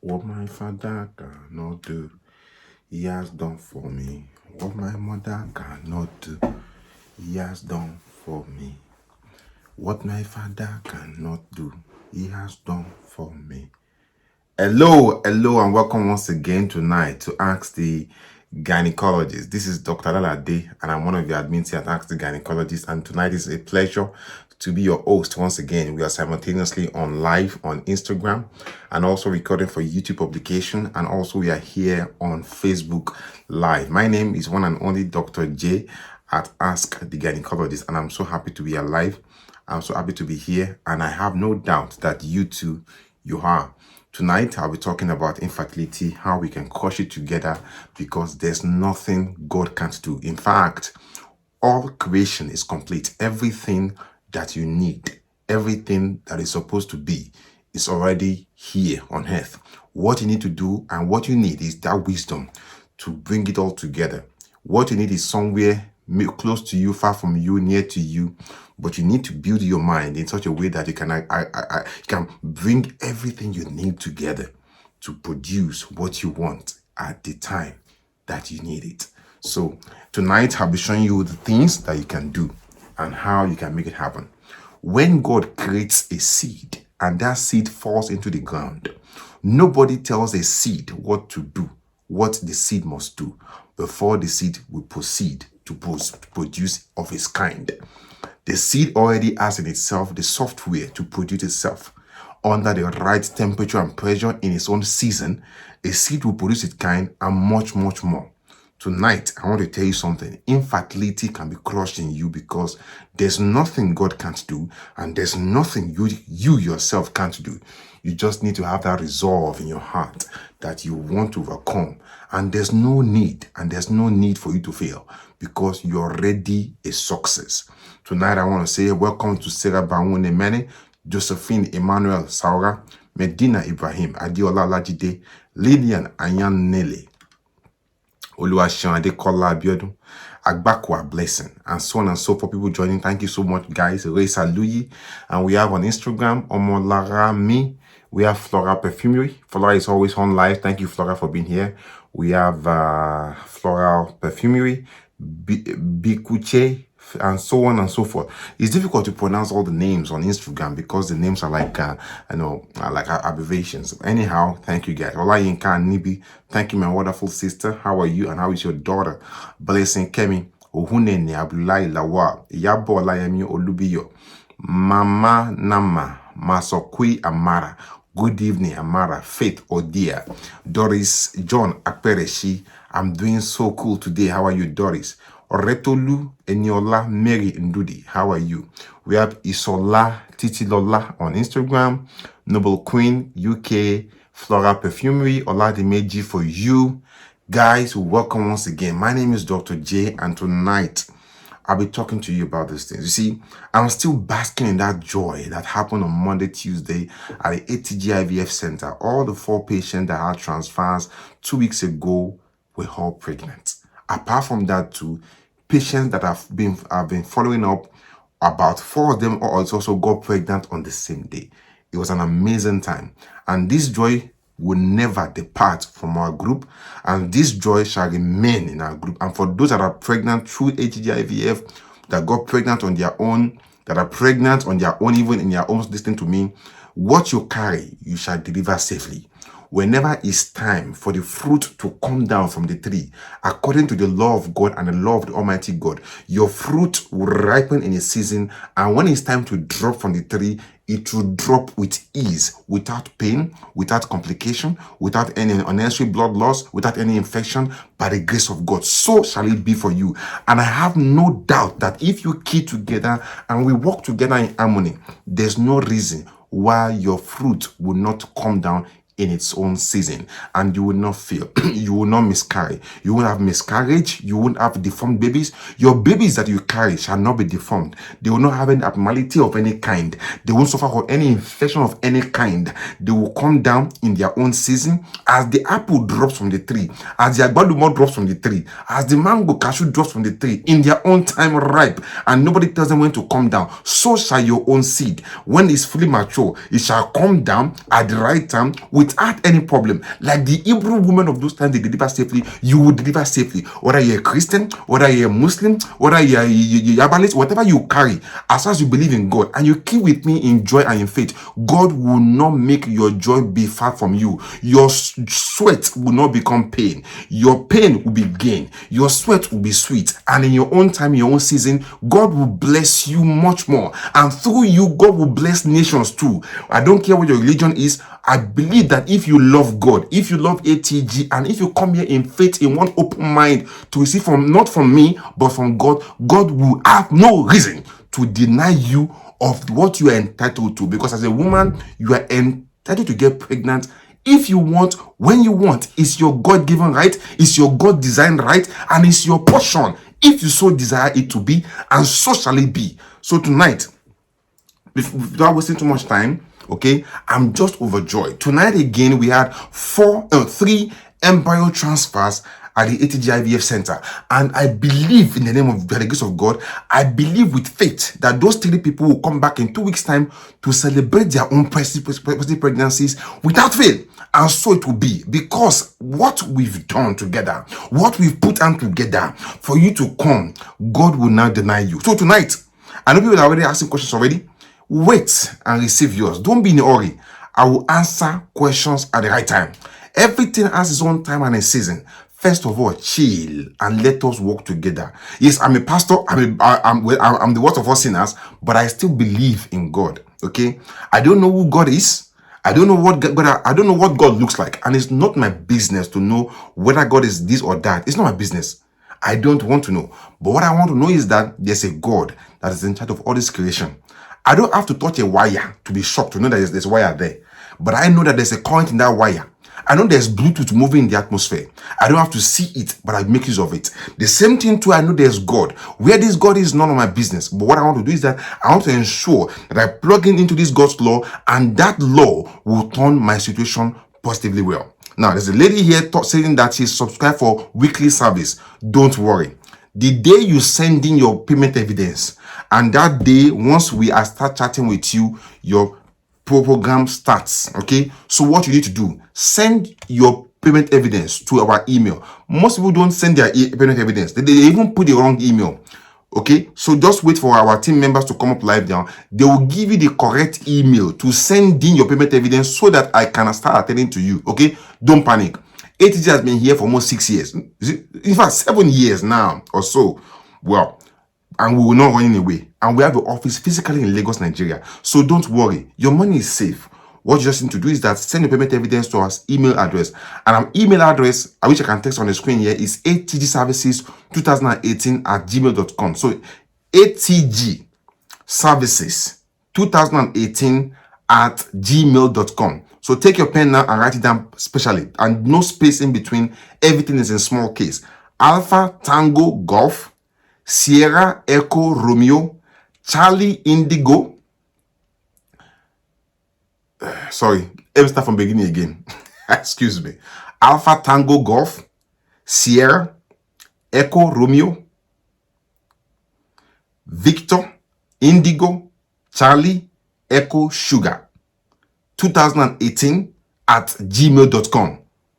What my father cannot do, he has done for me. What my mother cannot do, he has done for me. What my father cannot do, he has done for me. Hello, and welcome once again tonight to Ask the Gynecologist. This is Dr. Lalade, and I'm one of your admins here at Ask the Gynecologist. And tonight is a pleasure to be your host once again. We are simultaneously on live on Instagram and also recording for YouTube publication. And also we are here on Facebook Live. My name is one and only Dr. J at Ask the Gynecologist, and I'm so happy to be alive. I'm so happy to be here, and I have no doubt that you too, you are. Tonight, I'll be talking about infertility, how we can crush it together, because there's nothing God can't do. In fact, all creation is complete. Everything that you need, everything that is supposed to be, is already here on earth. What you need to do and what you need is that wisdom to bring it all together. What you need is somewhere close to you, far from you, near to you, but you need to build your mind in such a way that you can bring everything you need together to produce what you want at the time that you need it. So tonight I'll be showing you the things that you can do and how you can make it happen. When God creates a seed and that seed falls into the ground, nobody tells a seed what to do, what the seed must do before the seed will proceed to produce of its kind. The seed already has in itself the software to produce itself. Under the right temperature and pressure in its own season, a seed will produce its kind and much more. Tonight, I want to tell you something. Infertility can be crushed in you because there's nothing God can't do, and there's nothing you yourself can't do. You just need to have that resolve in your heart that you want to overcome. And there's no need for you to fail because you're already a success. Tonight, I want to say welcome to Sarah Bawune Mene, Josephine Emmanuel Saura, Medina Ibrahim, Adiola Lajide, Lillian Ayan Nele, Oluwaseun Adekola Abiodun, Agbakwa Blessing, and so on and so forth. People joining. Thank you so much, guys. Reisa Luyi. And we have on Instagram, Omolara Mi. We have Flora Perfumery. Flora is always on live. Thank you, Flora, for being here. We have Floral Perfumery, Bikuche, and so on and so forth. It's difficult to pronounce all the names on Instagram because the names are like, like abbreviations. Anyhow, thank you guys. Olayinka and Nibi, thank you, my wonderful sister. How are you and how is your daughter? Blessing Kemi, Ohunene Abdullahi Lawa, Yabo Olayemi Olubiyo, Mama Nama, Masokui Amara. Good evening, Amara, Faith Odia, Doris John Akpereshi. I'm doing so cool today. How are you, Doris? Oretolu Eniola Mary Ndudi. How are you? We have Isola Titilola on Instagram, Noble Queen UK, Flora Perfumery, Oladimeji for you. Guys, welcome once again. My name is Dr. J, and tonight I'll be talking to you about these things. You see, I'm still basking in that joy that happened on Monday, Tuesday at the ATG IVF Center. All the 4 patients that had transfers 2 weeks ago were all pregnant. Apart from that, too, patients that have been following up, about 4 of them also got pregnant on the same day. It was an amazing time. And this joy will never depart from our group, and this joy shall remain in our group. And for those that are pregnant through ATG IVF, that got pregnant on their own, that are pregnant on their own, even in their homes, listen to me, what you carry, you shall deliver safely. Whenever it's time for the fruit to come down from the tree, according to the law of God and the law of the Almighty God, your fruit will ripen in a season, and when it's time to drop from the tree, it will drop with ease, without pain, without complication, without any unnecessary blood loss, without any infection, by the grace of God. So shall it be for you. And I have no doubt that if you keep together and we work together in harmony, there's no reason why your fruit will not come down in its own season, and you will not fail. You will not miscarry. You won't have miscarriage. You won't have deformed babies. Your babies that you carry shall not be deformed. They will not have any abnormality of any kind. They won't suffer from any infection of any kind. They will come down in their own season. As the apple drops from the tree, as the agbalumo drops from the tree, as the mango cashew drops from the tree, in their own time ripe, and nobody tells them when to come down, so shall your own seed. When it's fully mature, it shall come down at the right time with without any problem. Like the Hebrew women of those times, they deliver safely, you will deliver safely. Whether you're a Christian, whether you're a Muslim, whether you're a Yabalis, whatever you carry, as long as you believe in God and you keep with me in joy and in faith, God will not make your joy be far from you. Your sweat will not become pain. Your pain will be gain. Your sweat will be sweet. And in your own time, in your own season, God will bless you much more. And through you, God will bless nations too. I don't care what your religion is. I believe that if you love God, if you love ATG, and if you come here in faith, in one open mind to receive from, not from me, but from God, God will have no reason to deny you of what you are entitled to. Because as a woman, you are entitled to get pregnant if you want, when you want. It's your God-given right, it's your God-designed right, and it's your portion if you so desire it to be, and so shall it be. So tonight, without wasting too much time, okay, I'm just overjoyed. Tonight again, we had 3 embryo transfers at the ATG IVF Center. And I believe in the name of the grace of God, I believe with faith that those 3 people will come back in 2 weeks' time to celebrate their own positive pregnancies without fail. And so it will be, because what we've done together, what we've put on together for you to come, God will not deny you. So tonight, I know people are already asking questions already. Wait and receive yours. Don't be in a hurry. I will answer questions at the right time. Everything has its own time and a season. First of all, chill and let us work together. Yes, I'm a pastor. I'm the worst of all sinners, but I still believe in God. Okay, I don't know who God is. I don't know what God. I don't know what God looks like, and it's not my business to know whether God is this or that. It's not my business. I don't want to know. But what I want to know is that there's a God that is in charge of all this creation. I don't have to touch a wire to be shocked to know that there's a wire there. But I know that there's a current in that wire. I know there's Bluetooth moving in the atmosphere. I don't have to see it, but I make use of it. The same thing too, I know there's God. Where this God is none of my business. But what I want to do is that I want to ensure that I plug in into this God's law, and that law will turn my situation positively well. Now, there's a lady here saying that she's subscribed for weekly service. Don't worry. The day you send in your payment evidence, and that day, once we start chatting with you, your program starts. Okay, so what you need to do, send your payment evidence to our email. Most people don't send their payment evidence. They even put the wrong email. Okay, so just wait for our team members to come up live now. They will give you the correct email to send in your payment evidence so that I can start attending to you. Okay, don't panic. ATG has been here for almost 6 years. In fact, 7 years now or so. Well, and we will not run away. And we have an office physically in Lagos, Nigeria. So don't worry. Your money is safe. What you just need to do is that send your payment evidence to our email address. And our email address, which I can text on the screen here, is atgservices2018@gmail.com. So atgservices2018@gmail.com. So take your pen now and write it down specially. And no space in between. Everything is in small case. Alpha Tango Golf, Sierra Echo Romeo, Charlie Indigo. Sorry, let me start from beginning again. Excuse me. Alpha Tango Golf, Sierra Echo Romeo, Victor Indigo, Charlie Echo Sugar, 2018@gmail.com.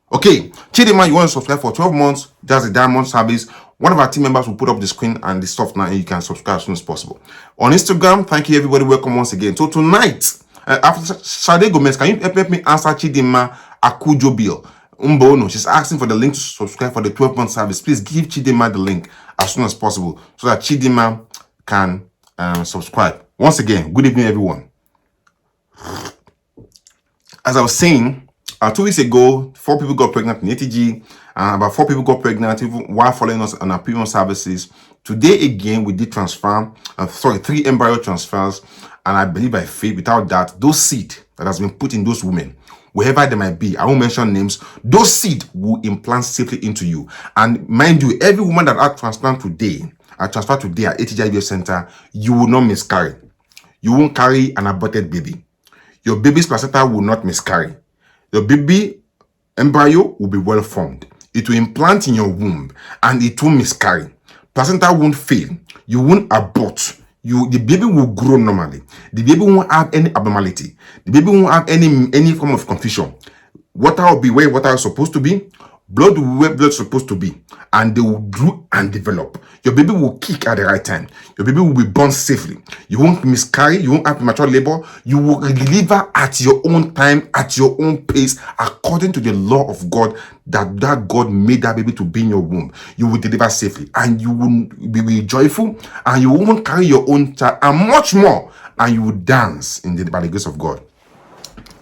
Okay, Chidima, you want to subscribe for 12 months? That's a diamond service. One of our team members will put up the screen and the stuff now, and you can subscribe as soon as possible. On Instagram, thank you everybody. Welcome once again. So tonight, after Sade Gomez, can you help me answer Chidima Akujo Bill? Umbono, she's asking for the link to subscribe for the 12-month service. Please give Chidima the link as soon as possible so that Chidima can subscribe. Once again, good evening, everyone. As I was saying, 2 weeks ago, 4 people got pregnant in ATG. About 4 people got pregnant even while following us on our premium services. Today again, we did 3 embryo transfers. And I believe by faith, without that, those seed that has been put in those women, wherever they might be, I won't mention names, those seed will implant safely into you. And mind you, every woman that had transferred today at ATG IVF Center, you will not miscarry. You won't carry an aborted baby. Your baby's placenta will not miscarry. Your baby embryo will be well formed. It will implant in your womb and it won't miscarry. Placenta won't fail. You won't abort. The baby will grow normally. The baby won't have any abnormality. The baby won't have any form of confusion. Water will be where water is supposed to be. Blood will be where blood is supposed to be. And they will grow and develop. Your baby will kick at the right time. Your baby will be born safely. You won't miscarry. You won't have premature labor. You will deliver at your own time, at your own pace, according to the law of God that God made that baby to be in your womb. You will deliver safely. And you will be joyful. And you won't carry your own child. And much more. And you will dance by the grace of God.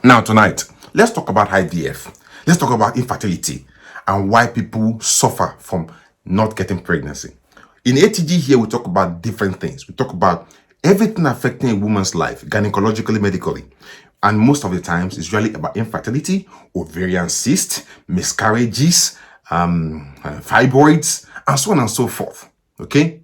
Now, tonight, let's talk about IVF. Let's talk about infertility and why people suffer from not getting pregnancy. In ATG here, we talk about different things. We talk about everything affecting a woman's life, gynecologically, medically. And most of the times, it's really about infertility, ovarian cysts, miscarriages, fibroids, and so on and so forth. Okay?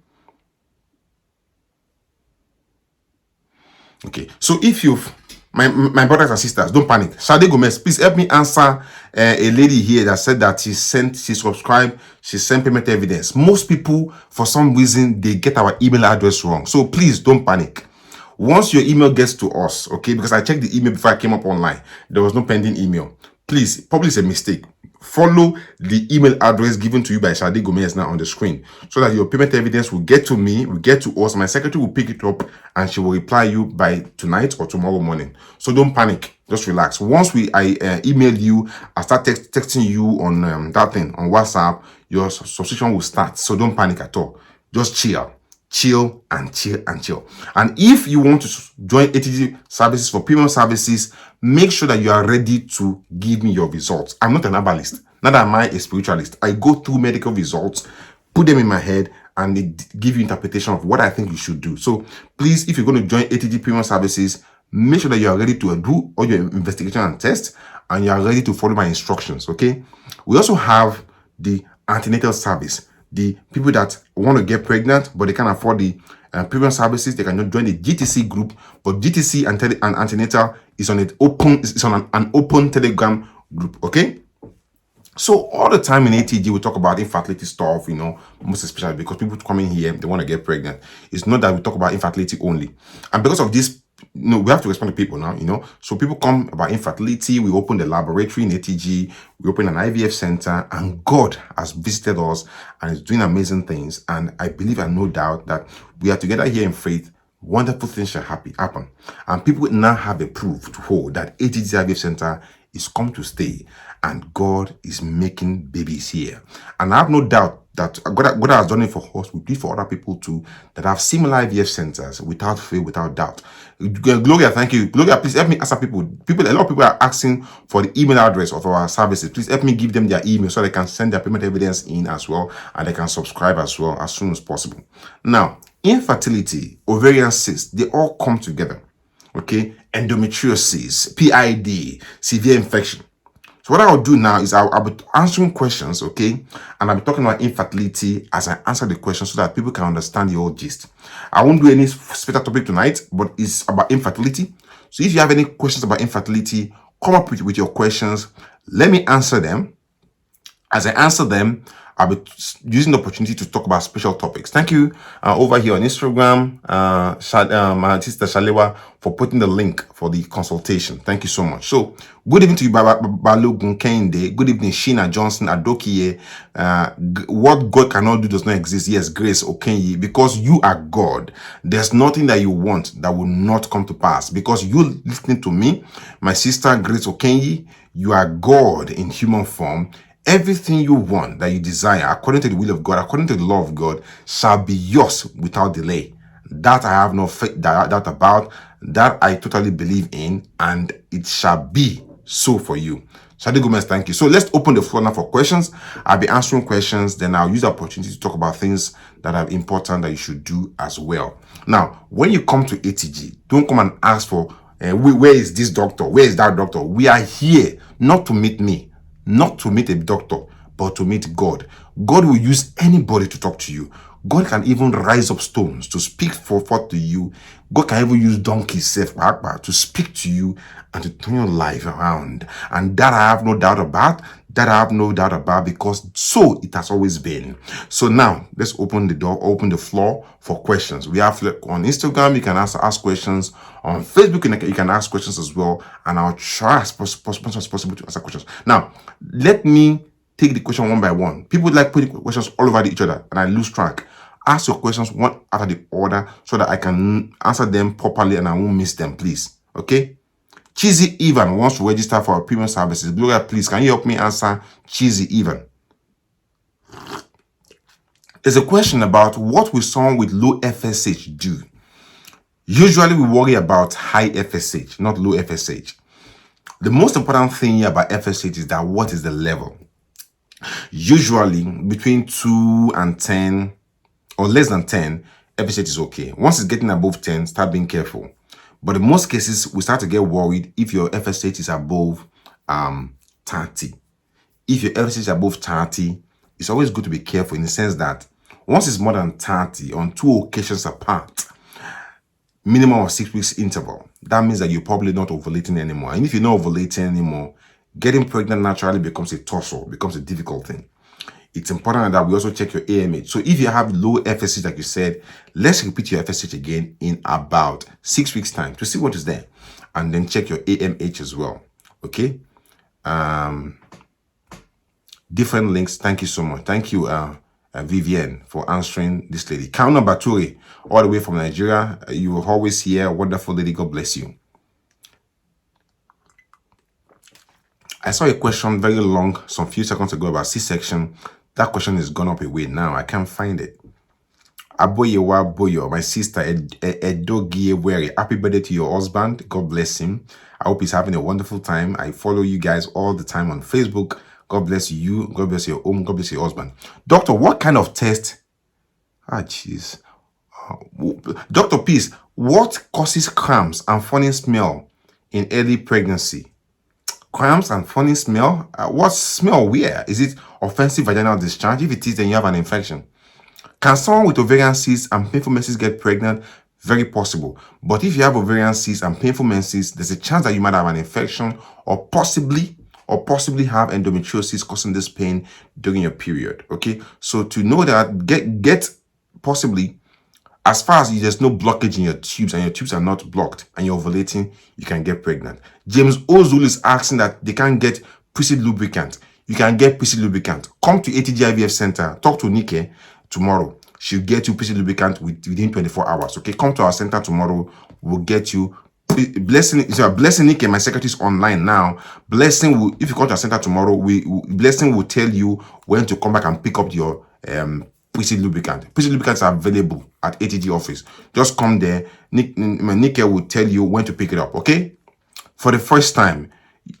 Okay. So if you've my brothers and sisters, don't panic. Shade Gomez, please help me answer a lady here that said that she subscribed, she sent payment evidence. Most people, for some reason, they get our email address wrong. So please don't panic. Once your email gets to us, okay, because I checked the email before I came up online, there was no pending email. Please, probably it's a mistake. Follow the email address given to you by Shade Gomez now on the screen so that your payment evidence will get to me, will get to us. My secretary will pick it up and she will reply you by tonight or tomorrow morning. So don't panic. Just relax. Once I email you, I start texting you on that thing on WhatsApp, your subscription will start. So don't panic at all. Just chill. Chill and chill and chill. And if you want to join ATG services for premium services, make sure that you are ready to give me your results. I'm not an herbalist, neither am I a spiritualist. I go through medical results, put them in my head, and they give you interpretation of what I think you should do. So please, if you're going to join ATG premium services, make sure that you are ready to do all your investigation and tests, and you are ready to follow my instructions. Okay. We also have the antenatal service. The people that want to get pregnant, but they can't afford the premium services, they can join the GTC group. But GTC and antenatal is on an open Telegram group. Okay. So all the time in ATG, we talk about infertility stuff, most especially because people come in here, they want to get pregnant. It's not that we talk about infertility only. And because of this, we have to respond to people now, So people come about infertility. We open the laboratory in ATG. We open an IVF center, and God has visited us and is doing amazing things. And I believe and no doubt that we are together here in faith. Wonderful things shall happen. And people now have a proof to hold that ATG IVF center is come to stay, and God is making babies here. And I have no doubt that God has done it for us. We do it for other people too that have similar IVF centers without fail, without doubt. Gloria, thank you. Gloria, please help me answer people. A lot of people are asking for the email address of our services. Please help me give them their email so they can send their payment evidence in as well, and they can subscribe as well as soon as possible. Now, infertility, ovarian cysts, they all come together. Okay, endometriosis, PID, severe infection. So what I'll do now is I'll be answering questions, okay? And I'll be talking about infertility as I answer the questions so that people can understand the whole gist. I won't do any special topic tonight, but it's about infertility. So if you have any questions about infertility, come up with your questions. Let me answer them. As I answer them, I'll be using the opportunity to talk about special topics. Thank you over here on Instagram, my sister Shalewa, for putting the link for the consultation. Thank you so much. So, good evening to you, Balogun Kende. Good evening, Sheena Johnson, Adokiye. What God cannot do does not exist. Yes, Grace Okenyi. Because you are God, there's nothing that you want that will not come to pass. Because you listening to me, my sister Grace Okenyi, you are God in human form. Everything you want, that you desire, according to the will of God, according to the law of God, shall be yours without delay. That I have no doubt about, that I totally believe in, and it shall be so for you. Shade Gomez, thank you. So let's open the floor now for questions. I'll be answering questions, then I'll use the opportunity to talk about things that are important that you should do as well. Now, when you come to ATG, don't come and ask for, where is this doctor? Where is that doctor? We are here not to meet me. Not to meet a doctor, but to meet God. God will use anybody to talk to you. God can even rise up stones to speak forth to you. God can even use donkeys to speak to you and to turn your life around. And that I have no doubt about. That I have no doubt about, because so it has always been. So now let's open the door, open the floor for questions. We have on Instagram, you can ask questions. On Facebook, you can ask questions as well, and I'll try as much as possible to answer questions. Now, let me take the question one by one. People like putting questions all over each other, and I lose track. Ask your questions one after the other so that I can answer them properly and I won't miss them, please. Okay? Cheesy Evan wants to register for our premium services. Gloria, please, can you help me answer Cheesy Evan? There's a question about what will someone with low FSH do? Usually we worry about high FSH, not low FSH. The most important thing here about FSH is that what is the level? Usually between 2 and 10 or less than 10, FSH is okay. Once it's getting above 10, start being careful. But in most cases, we start to get worried if your FSH is above 30. If your FSH is above 30, it's always good to be careful in the sense that once it's more than 30 on 2 occasions apart, minimum of 6 weeks interval, that means that you're probably not ovulating anymore. And if you're not ovulating anymore, getting pregnant naturally becomes a tussle, becomes a difficult thing. It's important that we also check your AMH. So if you have low FSH, like you said, let's repeat your FSH again in about 6 weeks time to see what is there, and then check your AMH as well. Okay. Different links. Thank you so much. Thank you, Vivienne, for answering this lady. Kauna Baturi, all the way from Nigeria. You are always here. Wonderful lady. God bless you. I saw a question very long some few seconds ago about C-section. That question is gone up away now. I can't find it. Aboyewa Boyo, my sister, Edogie Weri. Happy birthday to your husband. God bless him. I hope he's having a wonderful time. I follow you guys all the time on Facebook. God bless you. God bless your home. God bless your husband. Doctor, what kind of test? Jeez. Dr. Peace, what causes cramps and funny smell in early pregnancy? Cramps and funny smell? What smell where? Is it offensive vaginal discharge? If it is, then you have an infection. Can someone with ovarian cysts and painful menses get pregnant? Very possible. But if you have ovarian cysts and painful menses, there's a chance that you might have an infection or possibly have endometriosis causing this pain during your period. Okay, so to know that, get possibly, as far as there's no blockage in your tubes and your tubes are not blocked and you're ovulating, you can get pregnant. James Ozul is asking that they can't get pre-seed lubricant. You can get pre-seed lubricant. Come to ATG IVF Center. Talk to Nike tomorrow. She'll get you pre-seed lubricant within 24 hours. Okay, come to our center tomorrow. We'll get you. Blessing Nike, my secretary, is online now. Blessing will, if you come to our center tomorrow, Blessing will tell you when to come back and pick up your pre-seed lubricant. Pre-seed lubricants are available at ATG office. Just come there. Nike will tell you when to pick it up. Okay. For the first time,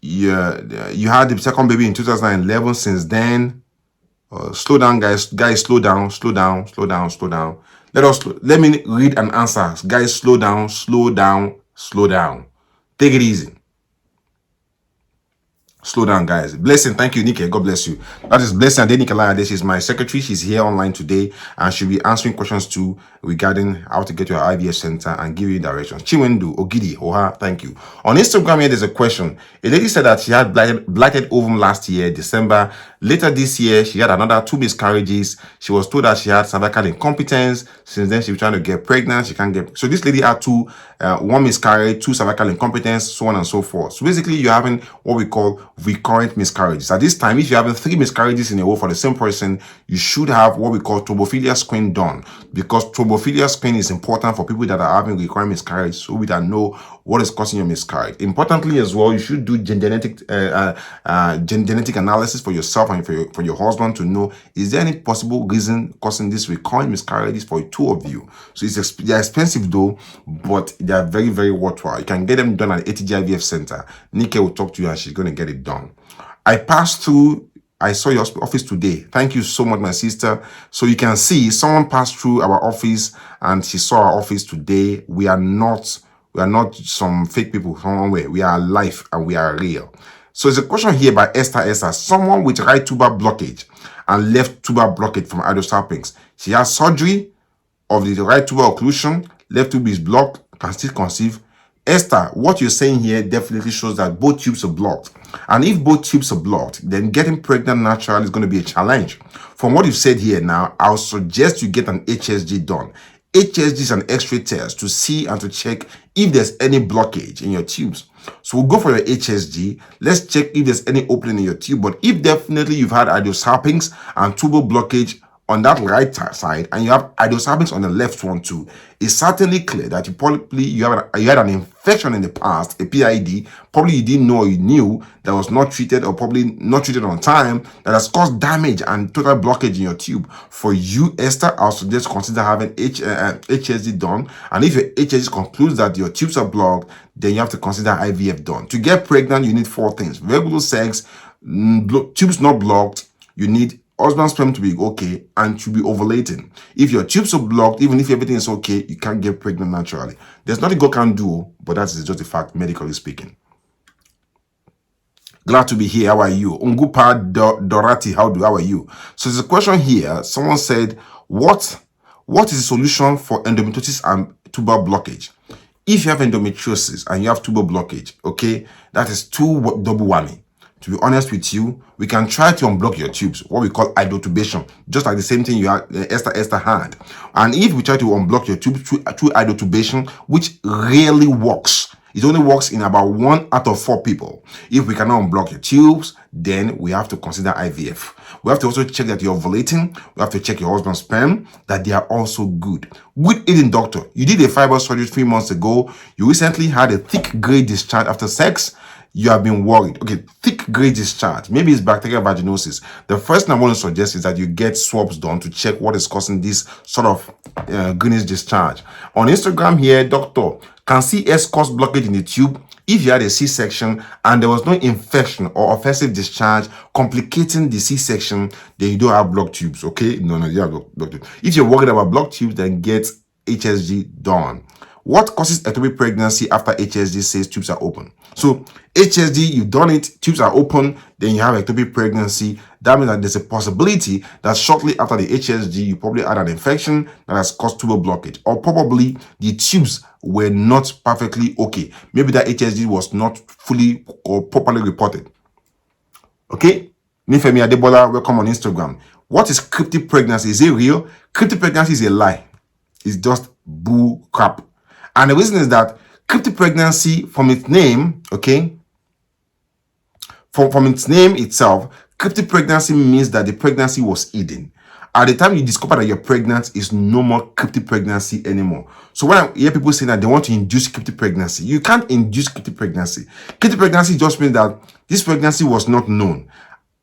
you had the second baby in 2011. Since then, slow down, guys. Guys, slow down. Let me read an answer. Guys, slow down. Take it easy. Slow down, guys. Blessing, thank you, Nike. God bless you. That is Blessing Adenikalaya. This is my secretary. She's here online today, and she'll be answering questions too regarding how to get to our IVF center and give you directions. Chiwendu Ogidi Oha, thank you. On Instagram here, there's a question. A lady said that she had blighted ovum last year, December. Later this year, she had another 2 miscarriages. She was told that she had cervical incompetence. Since then, she was trying to get pregnant. She can't get. So this lady had 1 miscarriage, 2 cervical incompetence, so on and so forth. So basically, you're having what we call recurrent miscarriages. At this time, if you're having 3 miscarriages in a row for the same person, you should have what we call thrombophilia screen done, because thrombophilia screen is important for people that are having recurrent miscarriage, so we can know what is causing your miscarriage. Importantly as well, you should do genetic analysis for yourself and for your husband to know, is there any possible reason causing this recurrent miscarriages for 2 of you. So they're expensive though, but they are very, very worthwhile. You can get them done at ATG IVF Center. Nike will talk to you and she's going to get it done. I saw your office today. Thank you so much, my sister. So you can see someone passed through our office and she saw our office today. We are not some fake people somewhere. We are alive and we are real. So there's a question here by Esther. Someone with right tuber blockage and left tuber blockage from hydrosalpinx. She has surgery of the right tuber occlusion. Left tube is blocked. Can still conceive. Esther, what you're saying here definitely shows that both tubes are blocked. And if both tubes are blocked, then getting pregnant naturally is going to be a challenge. From what you've said here now, I'll suggest you get an HSG done. HSG is an X-ray test to see and to check if there's any blockage in your tubes. So we'll go for your HSG. Let's check if there's any opening in your tube. But if definitely you've had idiosarcings and tubal blockage on that right side, and you have idiosarcings on the left one too, it's certainly clear that you had an infection in the past, a PID. Probably you didn't know or you knew that was not treated, or probably not treated on time, that has caused damage and total blockage in your tube. For you, Esther, I'll suggest consider having HSG done. And if your HSG concludes that your tubes are blocked, then you have to consider IVF done. To get pregnant, you need 4 things: regular sex, tubes not blocked, you need husband's sperm to be okay, and to be ovulating. If your tubes are blocked, even if everything is okay, you can't get pregnant naturally. There's nothing God can do, but that is just a fact, medically speaking. Glad to be here. How are you? Ungupa Dorati, how are you? So there's a question here. Someone said, what is the solution for endometriosis and tubal blockage? If you have endometriosis and you have tubal blockage, okay, that is double whammy. To be honest with you, we can try to unblock your tubes, what we call idiotubation, just like the same thing you had, Esther had. And if we try to unblock your tubes through idiotubation, which rarely works, it only works in about 1 out of 4 people. If we cannot unblock your tubes, then we have to consider IVF. We have to also check that you're ovulating. We have to check your husband's sperm, that they are also good. Good eating, doctor. You did a fiber surgery 3 months ago. You recently had a thick gray discharge after sex. You have been worried. Okay, thick gray discharge. Maybe it's bacterial vaginosis. The first thing I want to suggest is that you get swabs done to check what is causing this sort of greenish discharge. On Instagram here, doctor, can CS cause blockage in the tube? If you had a C-section and there was no infection or offensive discharge complicating the C-section, then you don't have blocked tubes, okay? No, you have blocked tubes. If you're worried about blocked tubes, then get HSG done. What causes ectopic pregnancy after HSG says tubes are open? So HSG, you've done it, tubes are open, then you have ectopic pregnancy. That means that there's a possibility that shortly after the HSG, you probably had an infection that has caused tubal blockage, or probably the tubes were not perfectly okay. Maybe that HSG was not fully or properly reported. Okay? Nifemi Adebola, welcome on Instagram. What is cryptic pregnancy? Is it real? Cryptic pregnancy is a lie. It's just bull crap. And the reason is that cryptic pregnancy, from its name, okay, from its name itself, cryptic pregnancy means that the pregnancy was hidden. At the time you discover that you're pregnant, it's no more cryptic pregnancy anymore. So when I hear people saying that they want to induce cryptic pregnancy, you can't induce cryptic pregnancy. Cryptic pregnancy just means that this pregnancy was not known.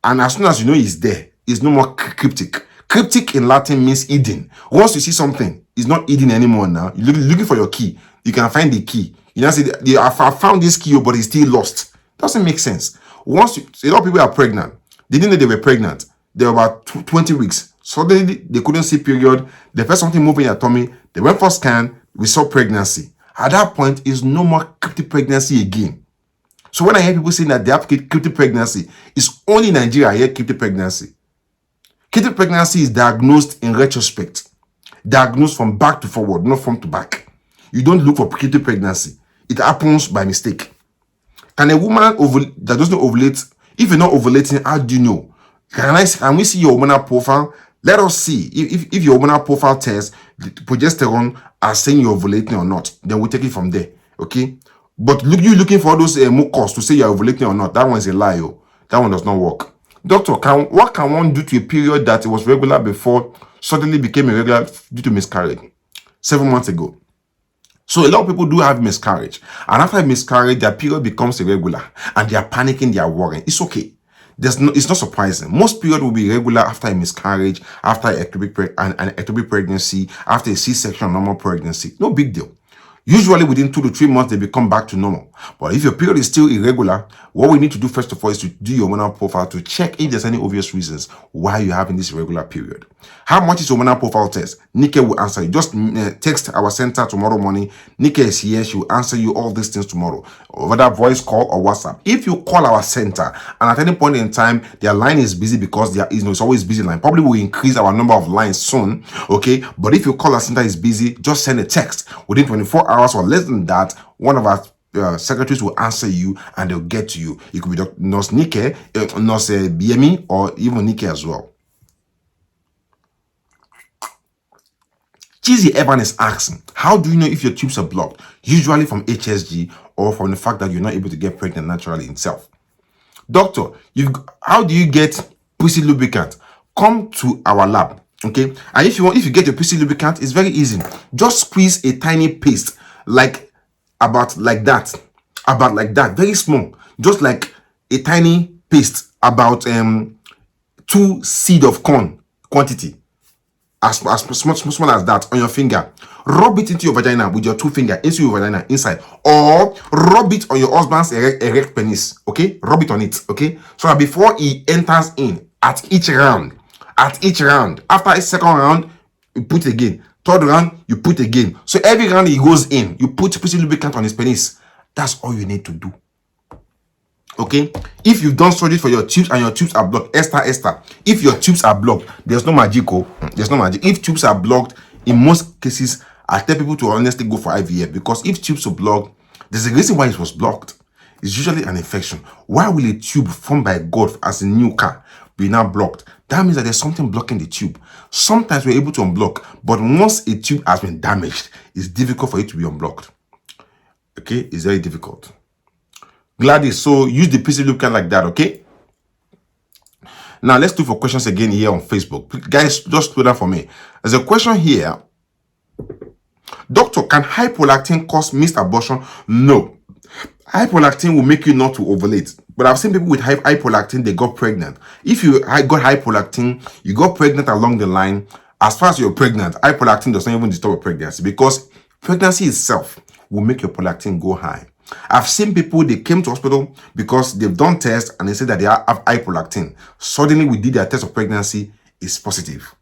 And as soon as you know it's there, it's no more cryptic. Cryptic in Latin means hidden. Once you see something, it's not hidden anymore now. You're looking for your key. You can find the key. You know, say, I found this key, but it's still lost. Doesn't make sense. A lot of people are pregnant. They didn't know they were pregnant. They were about 20 weeks. Suddenly, they couldn't see period. They felt something moving in their tummy. They went for scan. We saw pregnancy. At that point, it's no more cryptic pregnancy again. So when I hear people saying that they have cryptic pregnancy, it's only in Nigeria I hear cryptic pregnancy. Cryptic pregnancy is diagnosed in retrospect. Diagnosed from back to forward, not front to back. You don't look for cryptic pregnancy. It happens by mistake. Can a woman that doesn't ovulate, if you're not ovulating, how do you know? Can we see your hormonal profile? Let us see if your hormonal profile test, the progesterone are saying you're ovulating or not. Then we'll take it from there. Okay? But you looking for those mucus to say you're ovulating or not, that one is a lie. That one does not work. Doctor, what can one do to a period that it was regular before suddenly became irregular due to miscarriage 7 months ago? So a lot of people do have miscarriage, and after miscarriage, their period becomes irregular, and they are panicking, they are worrying. It's okay. It's not surprising. Most period will be irregular after a miscarriage, after an ectopic pregnancy, after a C-section, normal pregnancy. No big deal. Usually within 2 to 3 months, they become back to normal. But if your period is still irregular, what we need to do first of all is to do your hormonal profile to check if there's any obvious reasons why you're having this irregular period. How much is your hormonal profile test? Nika will answer you. Just text our center tomorrow morning. Nika is here. She will answer you all these things tomorrow, whether voice call or WhatsApp. If you call our center and at any point in time their line is busy because it's always busy line, probably will increase our number of lines soon. Okay, but if your call our center is busy, just send a text. Within 24 hours, hours or less than that, one of our secretaries will answer you and they'll get to you. It could be Nurse Nike, Nurse BME, or even Nike as well. Cheesy Evan is asking, how do you know if your tubes are blocked? Usually from HSG or from the fact that you're not able to get pregnant naturally itself. Doctor, how do you get pussy lubricant? Come to our lab, okay? And if you get your pussy lubricant, it's very easy. Just squeeze a tiny paste, about like that, very small, just like a tiny paste, about 2 seed of corn quantity, as small as that, on your finger. Rub it into your vagina with your 2 fingers into your vagina inside, or rub it on your husband's erect penis, okay? Rub it on it, okay? So that before he enters in, at each round, after a second round, you put again. Third round, you put again. So every round he goes in, you put pussy lubricant on his penis. That's all you need to do. Okay, if you've done surgery for your tubes and your tubes are blocked, Esther, if your tubes are blocked, there's no magic. There's no magic. If tubes are blocked, in most cases, I tell people to honestly go for IVF, because if tubes are blocked, there's a reason why it was blocked. It's usually an infection. Why will a tube formed by God as a new car be now blocked? That means that there's something blocking the tube. Sometimes we're able to unblock, but once a tube has been damaged, it's difficult for it to be unblocked. Okay, it's very difficult. Gladys, so use the PC lubricant like that, okay? Now, let's do for questions again here on Facebook. Guys, just put that for me. There's a question here. Doctor, can hypolactin cause missed abortion? No. Hypolactin will make you not to ovulate. But I've seen people with hypolactin, they got pregnant. If you got hypolactin, you got pregnant along the line. As far as you're pregnant, hypolactin does not even disturb pregnancy, because pregnancy itself will make your prolactin go high. I've seen people, they came to hospital because they've done tests and they said that they have hypolactin. Suddenly, we did their test of pregnancy, it's positive.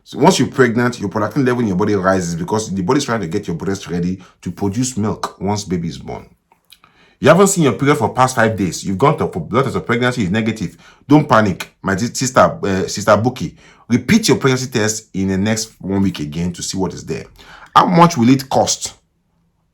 So once you're pregnant, your prolactin level in your body rises because the body is trying to get your breast ready to produce milk once baby is born. You haven't seen your period for past 5 days. You've gone to blood test of pregnancy is negative. Don't panic, my sister Buki. Repeat your pregnancy test in the next 1 week again to see what is there. How much will it cost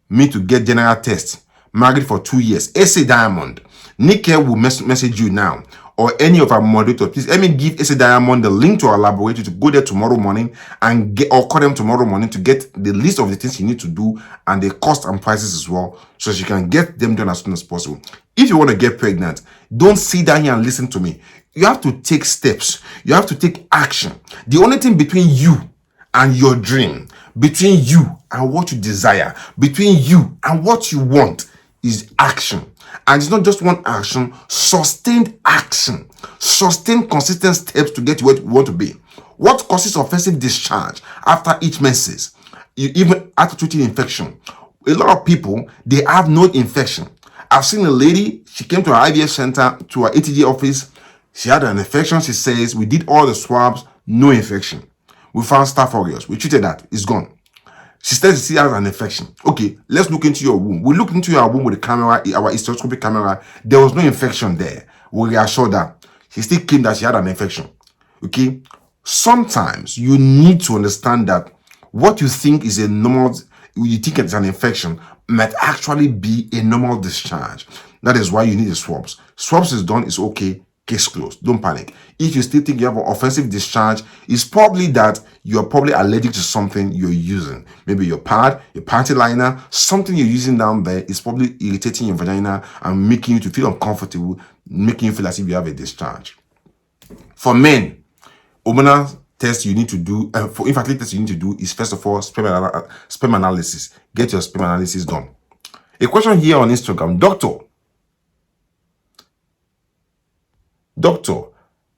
me to get general test? Married for 2 years. SA Diamond. Nika will message you now, or any of our moderators. Please let me give SA Diamond the link to our laboratory to go there tomorrow morning and or call them tomorrow morning to get the list of the things you need to do and the cost and prices as well, so that you can get them done as soon as possible. If you want to get pregnant, don't sit down here and listen to me. You have to take steps. You have to take action. The only thing between you and your dream, between you and what you desire, between you and what you want, is action. And it's not just one action, sustained action. Sustained consistent steps to get to where you want to be. What causes offensive discharge after each menses? Even after treating infection. A lot of people, they have no infection. I've seen a lady, she came to our IVF center, to our ATG office. She had an infection. She says, we did all the swabs, no infection. We found Staph aureus. We treated that. It's gone. She says she has an infection. Okay, let's look into your womb. We looked into your womb with the camera, our hysteroscopic camera. There was no infection there. We reassured her. She still claimed that she had an infection. Okay? Sometimes you need to understand that what you think is a normal, you think it's an infection, might actually be a normal discharge. That is why you need the swabs. Swabs is done, it's okay. Case closed. Don't panic. If you still think you have an offensive discharge, it's probably that you're probably allergic to something you're using. Maybe your pad, your panty liner, something you're using down there is probably irritating your vagina and making you to feel uncomfortable, making you feel as if you have a discharge. For men, hormonal test you need to do, for infertility test you need to do is first of all sperm analysis. Get your sperm analysis done. A question here on Instagram, Doctor,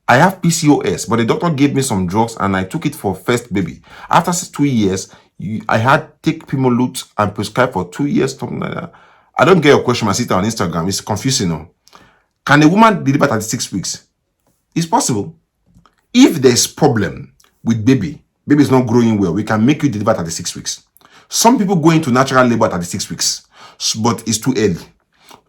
I have PCOS, but the doctor gave me some drugs and I took it for first baby. After 2 years, I had take Pimolut and prescribed for 2 years, something like that. I don't get your question, my sister, on Instagram. It's confusing, no? Can a woman deliver at 6 weeks? It's possible. If there's problem with baby is not growing well, we can make you deliver at 6 weeks. Some people go into natural labor at 6 weeks, but it's too early.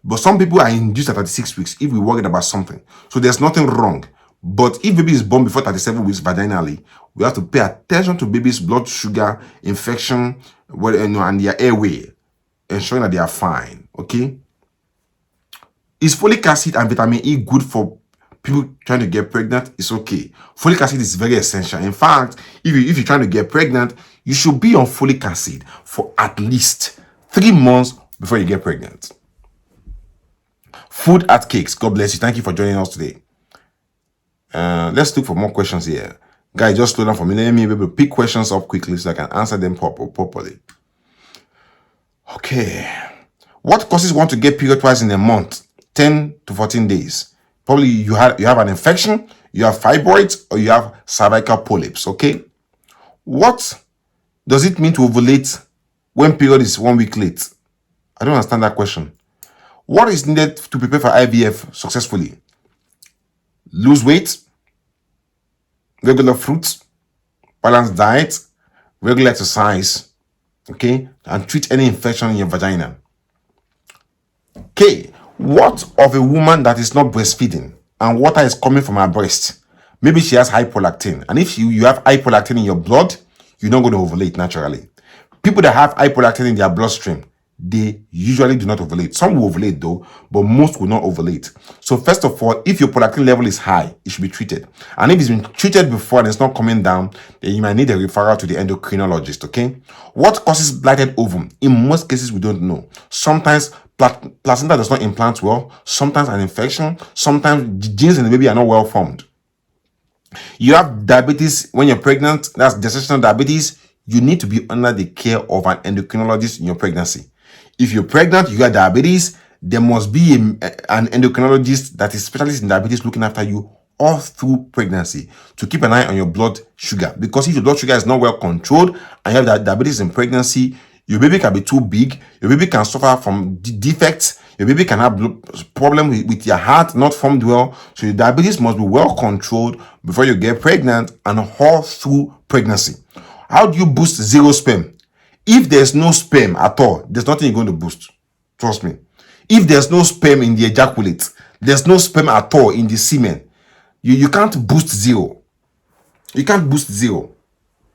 But some people are induced at 36 weeks if we're worried about something. So there's nothing wrong. But if baby is born before 37 weeks vaginally, we have to pay attention to baby's blood sugar, infection, and their airway. ensuring that they are fine. Okay. Is folic acid and vitamin E good for people trying to get pregnant? It's okay. Folic acid is very essential. In fact, if you're trying to get pregnant, you should be on folic acid for at least 3 months before you get pregnant. Food at Cakes. God bless you. Thank you for joining us today. Let's look for more questions here. Guys, just slow down for me. Let me be able to pick questions up quickly so I can answer them properly. Okay. What causes one to get period twice in a month? 10 to 14 days. Probably you have an infection, you have fibroids, or you have cervical polyps. Okay. What does it mean to ovulate when period is 1 week late? I don't understand that question. What is needed to prepare for IVF successfully? Lose weight, regular fruits, balanced diet, regular exercise, okay, and treat any infection in your vagina. Okay, what of a woman that is not breastfeeding and water is coming from her breast? Maybe she has hypolactin, and if you have hypolactin in your blood, you're not going to ovulate naturally. People that have hypolactin in their bloodstream, they usually do not ovulate. Some will ovulate though, but most will not ovulate. So first of all, if your prolactin level is high, it should be treated. And if it's been treated before and it's not coming down, then you might need a referral to the endocrinologist, okay? What causes blighted ovum? In most cases, we don't know. Sometimes placenta does not implant well, sometimes an infection, sometimes genes in the baby are not well formed. You have diabetes when you're pregnant, that's gestational diabetes. You need to be under the care of an endocrinologist in your pregnancy. If you're pregnant, you got diabetes, there must be an endocrinologist that is specialist in diabetes looking after you all through pregnancy to keep an eye on your blood sugar. Because if your blood sugar is not well controlled and you have that diabetes in pregnancy, your baby can be too big, your baby can suffer from defects, your baby can have problem with your heart not formed well. So your diabetes must be well controlled before you get pregnant and all through pregnancy. How do you boost zero sperm? If there's no sperm at all, there's nothing you're going to boost. Trust me. If there's no sperm in the ejaculate, there's no sperm at all in the semen, you can't boost zero. You can't boost zero.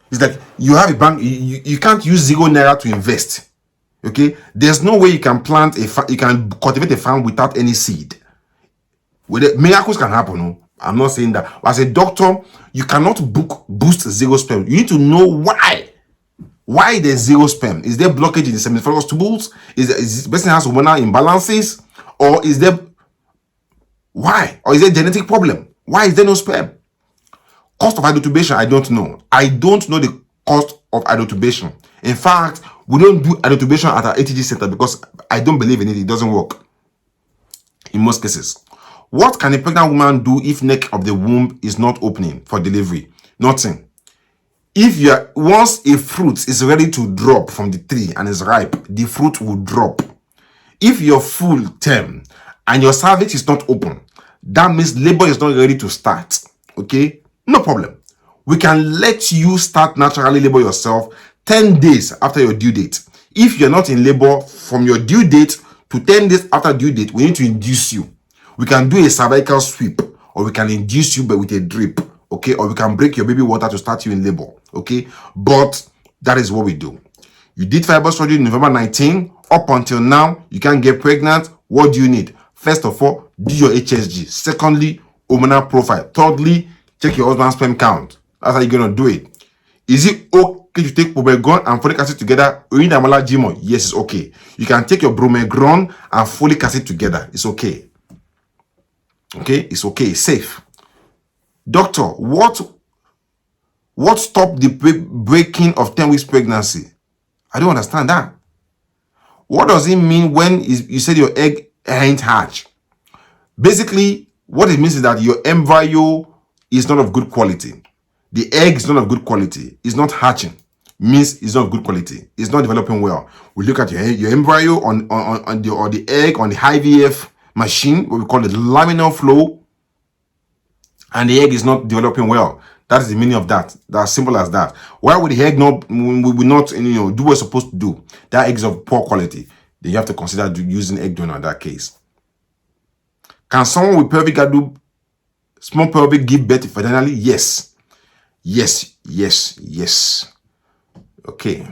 It's like you have a bank, you can't use €0 to invest. Okay? There's no way you can plant you can cultivate a farm without any seed. Miracles can happen. No? I'm not saying that. As a doctor, you cannot boost zero sperm. You need to know why. Why there's zero sperm? Is there blockage in the seminiferous tubules? Is this person has hormonal imbalances? Or is there why? Or is there a genetic problem? Why is there no sperm? Cost of hydrotubation, I don't know. I don't know the cost of hydrotubation. In fact, we don't do hydrotubation at our ATG center because I don't believe in it. It doesn't work in most cases. What can a pregnant woman do if neck of the womb is not opening for delivery? Nothing. If once a fruit is ready to drop from the tree and is ripe, the fruit will drop. If you're full term and your cervix is not open, that means labor is not ready to start. Okay? No problem. We can let you start naturally labor yourself 10 days after your due date. If you're not in labor from your due date to 10 days after due date, we need to induce you. We can do a cervical sweep, or we can induce you but with a drip. Okay, or we can break your baby water to start you in labor. Okay, but that is what we do. You did fiber surgery November 19. Up until now, you can't get pregnant. What do you need? First of all, do your HSG. Secondly, hormonal profile. Thirdly, check your husband's sperm count. That's how you're gonna do it. Is it okay to take Probegron and folic acid together? Yes, it's okay. You can take your Bromegron and folic acid together. It's okay. Okay, it's okay. It's safe. Doctor, what stopped the breaking of 10 weeks pregnancy? I don't understand that. What does it mean when you said your egg ain't hatch? Basically, what it means is that your embryo is not of good quality. The egg is not of good quality. It's not hatching. Means it's not of good quality. It's not developing well. We look at your embryo on the egg on the IVF machine, what we call the laminar flow, and the egg is not developing well. That is the meaning of that. That's simple as that. Why would the egg not do what it's supposed to do? That egg is of poor quality. Then you have to consider using egg donor in that case. Can someone with pelvic girdle, small pelvic, give birth vaginally? Yes. Yes. Okay.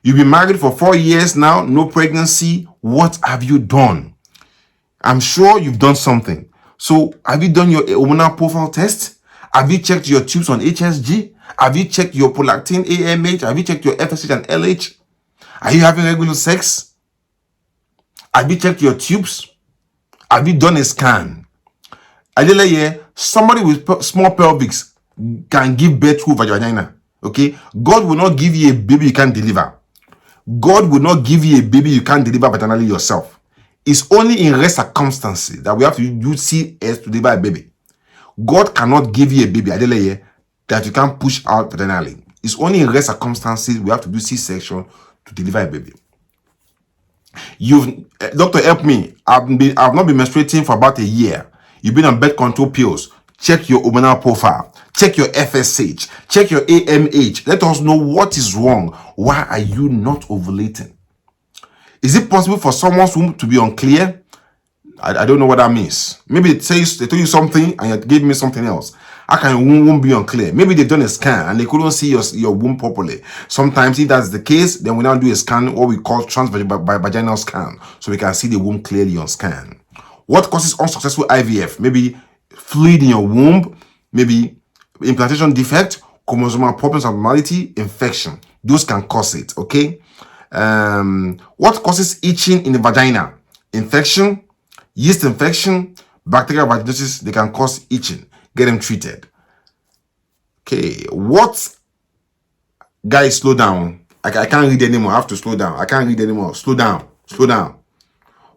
You've been married for 4 years now, no pregnancy. What have you done? I'm sure you've done something. So have you done your hormonal profile test? Have you checked your tubes on HSG? Have you checked your prolactin, AMH? Have you checked your FSH and LH? Are you having regular sex? Have you checked your tubes? Have you done a scan? Ideally, somebody with small pelvics can give birth to vagina. Okay? God will not give you a baby you can't deliver. God will not give you a baby you can't deliver vaginally yourself. It's only in rare circumstances that we have to use CS to deliver a baby. God cannot give you a baby that you can't push out vaginally. It's only in rare circumstances we have to do C-section to deliver a baby. Doctor, help me. I've not been menstruating for about a year. You've been on birth control pills. Check your hormonal profile. Check your FSH. Check your AMH. Let us know what is wrong. Why are you not ovulating? Is it possible for someone's womb to be unclear? I don't know what that means. Maybe they told you something and you gave me something else. How can your womb be unclear? Maybe they've done a scan and they couldn't see your womb properly. Sometimes if that's the case, then we now do a scan, what we call transvaginal scan, so we can see the womb clearly on scan. What causes unsuccessful IVF? Maybe fluid in your womb, maybe implantation defect, chromosomal problems, abnormality, infection. Those can cause it, okay? What causes itching in the vagina? Infection, yeast infection, bacterial vaginosis, they can cause itching. Get them treated. Okay, what? Guys, slow down. I can't read anymore. I have to slow down. I can't read anymore. Slow down. Slow down.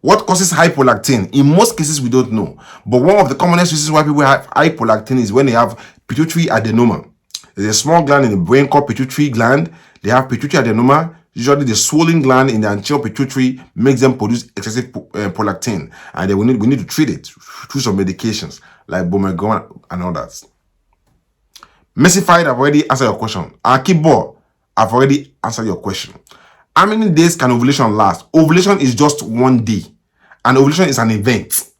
What causes hypolactin? In most cases, we don't know. But one of the commonest reasons why people have hypolactin is when they have pituitary adenoma. There's a small gland in the brain called pituitary gland. They have pituitary adenoma. Usually the swollen gland in the anterior pituitary makes them produce excessive prolactin. And then we need to treat it through some medications like Bomegon and others. Messified, I've already answered your question. Akibo, I've already answered your question. How many days can ovulation last? Ovulation is just 1 day. And ovulation is an event.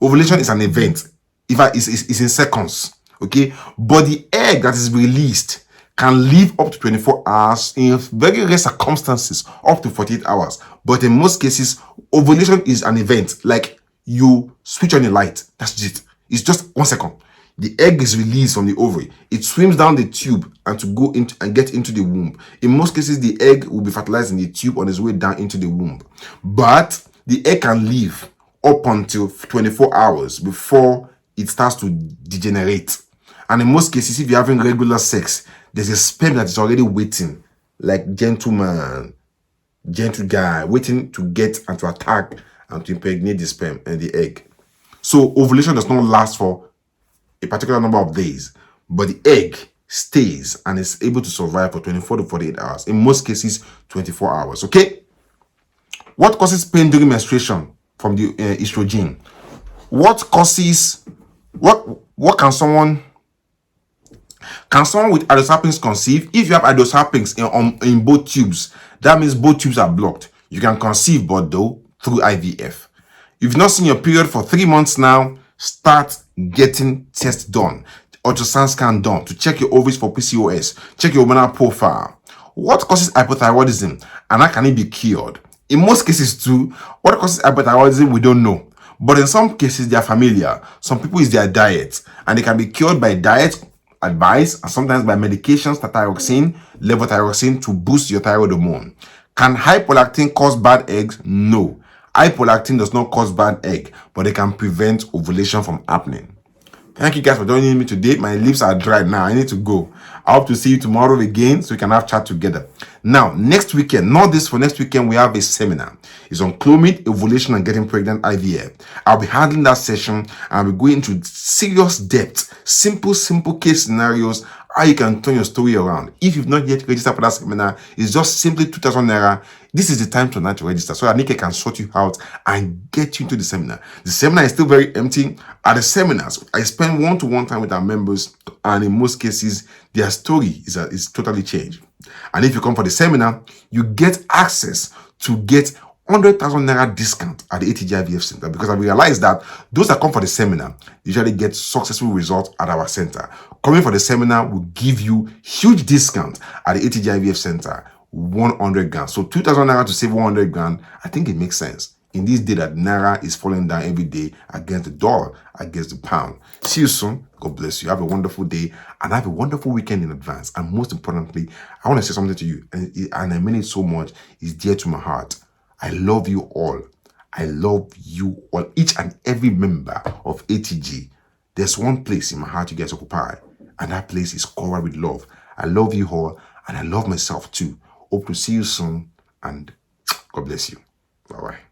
Ovulation is an event. In fact, it's in seconds. Okay? But the egg that is released can live up to 24 hours, in very rare circumstances, up to 48 hours. But in most cases, ovulation is an event. Like you switch on the light. That's it. It's just 1 second. The egg is released from the ovary. It swims down the tube and to go into and get into the womb. In most cases, the egg will be fertilized in the tube on its way down into the womb. But the egg can live up until 24 hours before it starts to degenerate. And in most cases, if you're having regular sex, there's a sperm that is already waiting, like gentleman, gentle guy, waiting to get and to attack and to impregnate the sperm and the egg. So ovulation does not last for a particular number of days, but the egg stays and is able to survive for 24 to 48 hours. In most cases, 24 hours. Okay? What causes pain during menstruation from the estrogen? What causes, what can someone with idiopathics conceive? If you have idiopathics in both tubes, that means both tubes are blocked. You can conceive, but though, through IVF. If you've not seen your period for 3 months now, start getting tests done, ultrasound scan done to check your ovaries for PCOS, check your hormonal profile. What causes hypothyroidism and how can it be cured? In most cases too, what causes hypothyroidism we don't know, but in some cases they are familiar. Some people is their diet and they can be cured by diet advice and sometimes by medications, thyroxine, levothyroxine to boost your thyroid hormone. Can hypolactin cause bad eggs? No. Hypolactin does not cause bad egg, but it can prevent ovulation from happening. Thank you guys for joining me today. My lips are dry now. I need to go. I hope to see you tomorrow again so we can have chat together. Now, next weekend, not this for next weekend, we have a seminar. It's on clomid, ovulation, and getting pregnant IVF. I'll be handling that session and I'll be going into serious depth, simple case scenarios, how you can turn your story around. If you've not yet registered for that seminar, it's just simply 2,000 naira. This is the time to not register so that Nike can sort you out and get you into the seminar. The seminar is still very empty. At the seminars, I spend one-to-one time with our members, and in most cases, their story is totally changed. And if you come for the seminar, you get access to get 100,000 naira discount at the ATG IVF Center, because I realized that those that come for the seminar usually get successful results at our center. Coming for the seminar will give you huge discount at the ATG IVF Center. 100 grand. So 2,000 naira to save 100 grand, I think it makes sense. In this day that naira is falling down every day against the dollar, against the pound. See you soon. God bless you. Have a wonderful day and have a wonderful weekend in advance. And most importantly, I want to say something to you, and I mean it so much. It's dear to my heart. I love you all. I love you all, each and every member of ATG. There's one place in my heart you guys occupy, and that place is covered with love. I love you all, and I love myself too. Hope to see you soon, and God bless you. Bye-bye.